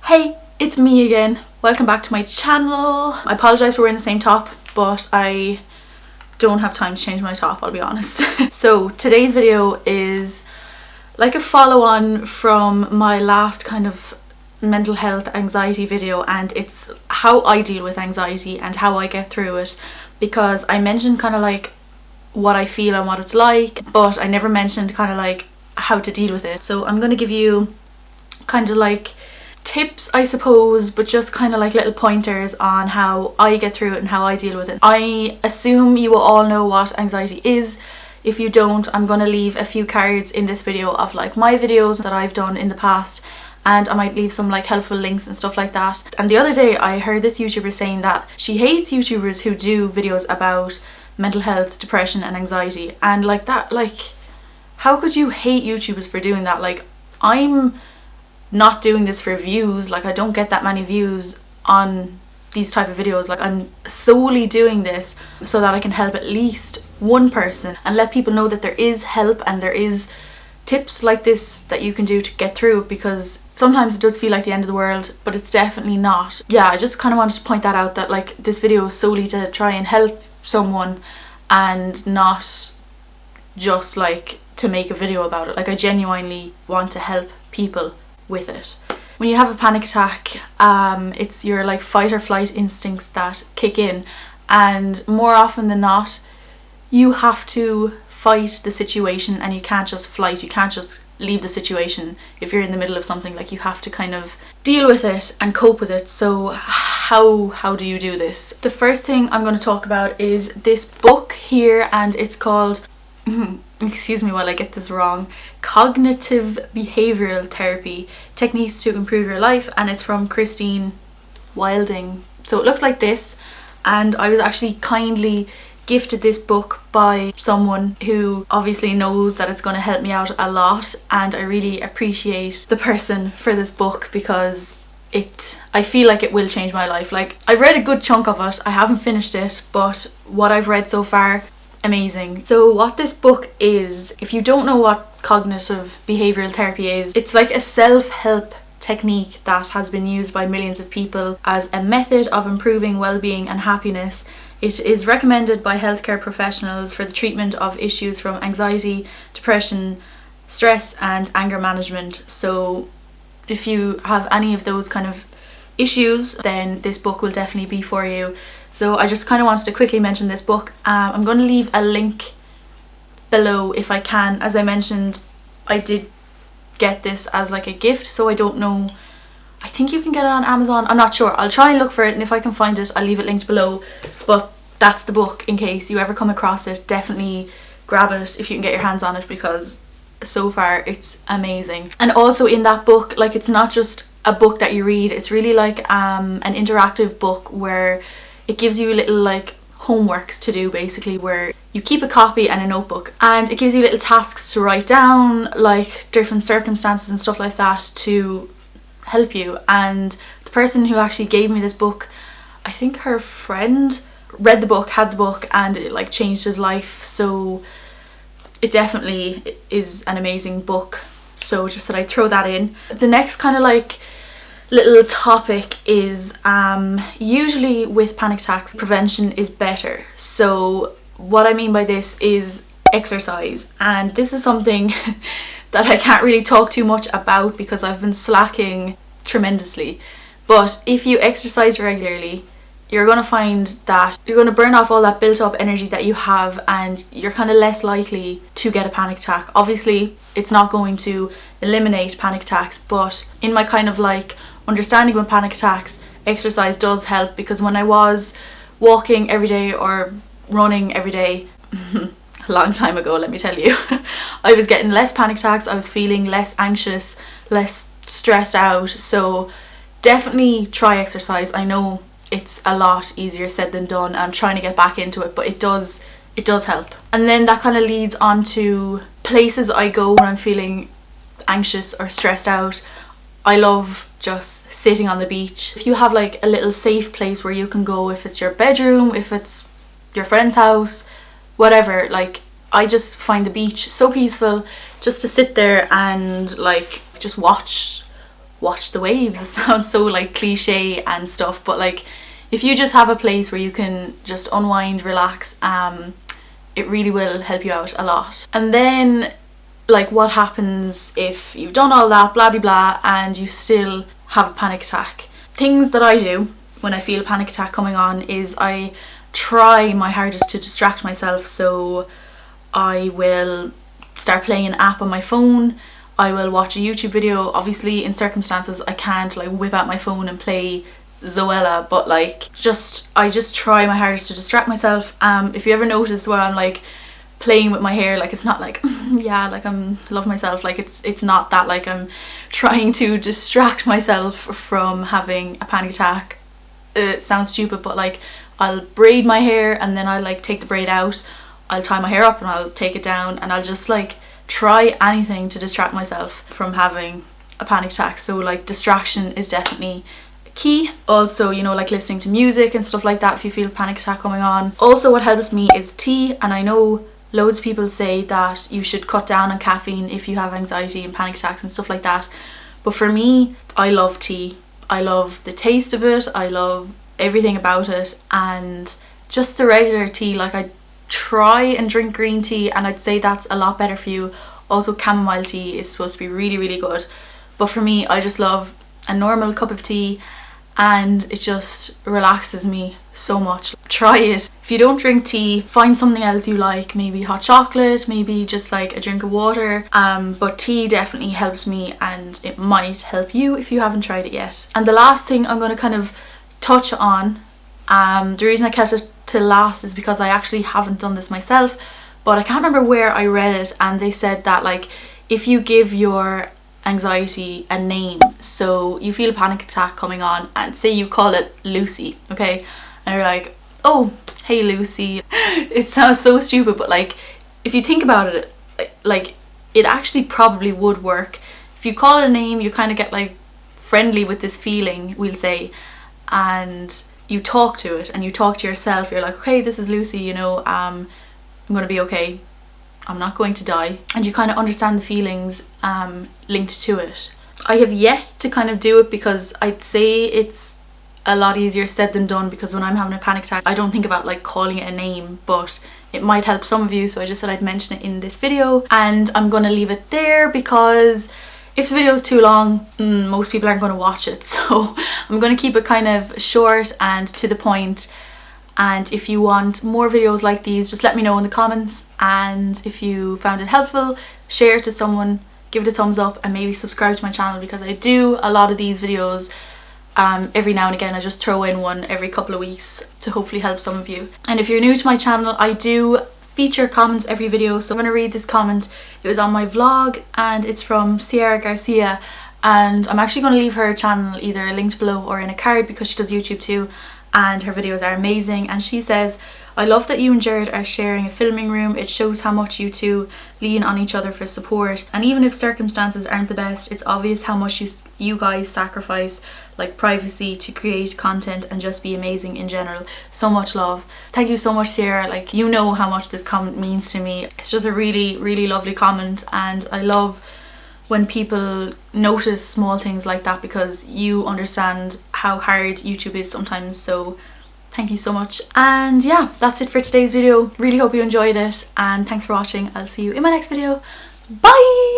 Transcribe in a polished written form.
Hey, it's me again. Welcome back to my channel. I apologise for wearing the same top, but I don't have time to change my top, I'll be honest. So today's video is like a follow-on from my last kind of mental health anxiety video, and it's how I deal with anxiety and how I get through it, because I mentioned kind of like what I feel and what it's like, but I never mentioned kind of like how to deal with it. So I'm going to give you kind of like tips, I suppose, but just kind of like little pointers on how I get through it and how I deal with it. I assume you will all know what anxiety is. If you don't, I'm going to leave a few cards in this video of like my videos that I've done in the past, and I might leave some like helpful links and stuff like that. And the other day I heard this YouTuber saying that she hates YouTubers who do videos about mental health, depression and anxiety, and like that, like how could you hate YouTubers for doing that? Like, I'm not doing this for views, like I don't get that many views on these type of videos. Like, I'm solely doing this so that I can help at least one person and let people know that there is help and there is tips like this that you can do to get through, because sometimes it does feel like the end of the world, but it's definitely not. Yeah, I just kind of wanted to point that out, that like this video is solely to try and help someone and not just like to make a video about it. Like, I genuinely want to help people with it. When you have a panic attack, it's your like fight or flight instincts that kick in, and more often than not you have to fight the situation, and you can't just flight, you can't just leave the situation if you're in the middle of something. Like, you have to kind of deal with it and cope with it. So how do you do this? The first thing I'm going to talk about is this book here, and it's called excuse me while I get this wrong, Cognitive Behavioural Therapy, Techniques to Improve Your Life, and it's from Christine Wilding. So it looks like this, and I was actually kindly gifted this book by someone who obviously knows that it's going to help me out a lot, and I really appreciate the person for this book, because I feel like it will change my life. Like, I've read a good chunk of it, I haven't finished it, but what I've read so far, amazing. So what this book is, if you don't know what cognitive behavioural therapy is, it's like a self-help technique that has been used by millions of people as a method of improving well-being and happiness. It is recommended by healthcare professionals for the treatment of issues from anxiety, depression, stress and anger management. So if you have any of those kind of issues, then this book will definitely be for you. So I just kind of wanted to quickly mention this book. I'm going to leave a link below if I can. As I mentioned, I did get this as like a gift, so I don't know, I think you can get it on Amazon, I'm not sure. I'll try and look for it, and if I can find it I'll leave it linked below. But that's the book, in case you ever come across it. Definitely grab it if you can get your hands on it, because so far it's amazing. And also in that book, like, it's not just a book that you read, it's really like an interactive book where it gives you little like homeworks to do, basically, where you keep a copy and a notebook, and it gives you little tasks to write down, like different circumstances and stuff like that, to help you. And the person who actually gave me this book, I think her friend read the book, had the book, and it like changed his life. So it definitely is an amazing book. So just that I throw that in. The next kind of like little topic is usually with panic attacks, prevention is better. So what I mean by this is exercise, and this is something that I can't really talk too much about because I've been slacking tremendously. But if you exercise regularly, you're going to find that you're going to burn off all that built up energy that you have, and you're kind of less likely to get a panic attack. Obviously it's not going to eliminate panic attacks, but in my kind of like understanding with panic attacks, exercise does help. Because when I was walking every day or running every day a long time ago, let me tell you, I was getting less panic attacks, I was feeling less anxious, less stressed out. So definitely try exercise. I know it's a lot easier said than done, I'm trying to get back into it, but it does help. And then that kind of leads on to places I go when I'm feeling anxious or stressed out. I love just sitting on the beach. If you have like a little safe place where you can go, if it's your bedroom, if it's your friend's house, whatever, like, I just find the beach so peaceful, just to sit there and like just watch watch the waves. It sounds so like cliche and stuff, but like if you just have a place where you can just unwind, relax, it really will help you out a lot. And then like what happens if you've done all that blah blah blah and you still have a panic attack? Things that I do when I feel a panic attack coming on is I try my hardest to distract myself. So I will start playing an app on my phone, I will watch a YouTube video. Obviously in circumstances I can't like whip out my phone and play Zoella, but like I just try my hardest to distract myself. If you ever notice while I'm like playing with my hair, like it's not like yeah, like I'm love myself, like it's not that like I'm trying to distract myself from having a panic attack. It sounds stupid, but like I'll braid my hair and then I'll like take the braid out, I'll tie my hair up and I'll take it down, and I'll just like try anything to distract myself from having a panic attack. So like distraction is definitely key. Also, you know, like listening to music and stuff like that if you feel a panic attack coming on. Also what helps me is tea, and I know loads of people say that you should cut down on caffeine if you have anxiety and panic attacks and stuff like that, but for me, I love tea. I love the taste of it, I love everything about it, and just the regular tea, like I try and drink green tea and I'd say that's a lot better for you. Also chamomile tea is supposed to be really really good, but for me I just love a normal cup of tea and it just relaxes me so much. Try it. If you don't drink tea, find something else you like, maybe hot chocolate, maybe just like a drink of water, but tea definitely helps me and it might help you if you haven't tried it yet. And the last thing I'm going to kind of touch on, the reason I kept it till last is because I actually haven't done this myself, but I can't remember where I read it, and they said that like if you give your anxiety a name, so you feel a panic attack coming on and say you call it Lucy, okay, and you're like, oh hey Lucy, it sounds so stupid, but like if you think about it, like it actually probably would work. If you call it a name, you kind of get like friendly with this feeling, we'll say, and you talk to it and you talk to yourself. You're like, okay, this is Lucy, you know, I'm gonna be okay, I'm not going to die, and you kind of understand the feelings linked to it. I have yet to kind of do it because I'd say it's a lot easier said than done, because when I'm having a panic attack I don't think about like calling it a name, but it might help some of you, so I just said I'd mention it in this video. And I'm gonna leave it there because if the video is too long, most people aren't going to watch it, so I'm going to keep it kind of short and to the point. And if you want more videos like these, just let me know in the comments, and if you found it helpful, share it to someone, give it a thumbs up, and maybe subscribe to my channel, because I do a lot of these videos every now and again. I just throw in one every couple of weeks to hopefully help some of you. And if you're new to my channel, I do feature comments every video, so I'm going to read this comment. It was on my vlog and it's from Sierra Garcia, and I'm actually going to leave her channel either linked below or in a card because she does YouTube too, and her videos are amazing. And she says, I love that you and Jared are sharing a filming room. It shows how much you two lean on each other for support, and even if circumstances aren't the best, it's obvious how much you guys sacrifice like privacy to create content and just be amazing in general. So much love. Thank you so much, Sierra. Like, you know how much this comment means to me. It's just a really really lovely comment, and I love when people notice small things like that, because you understand how hard YouTube is sometimes. So thank you so much. And yeah, that's it for today's video. Really hope you enjoyed it, and thanks for watching. I'll see you in my next video. Bye!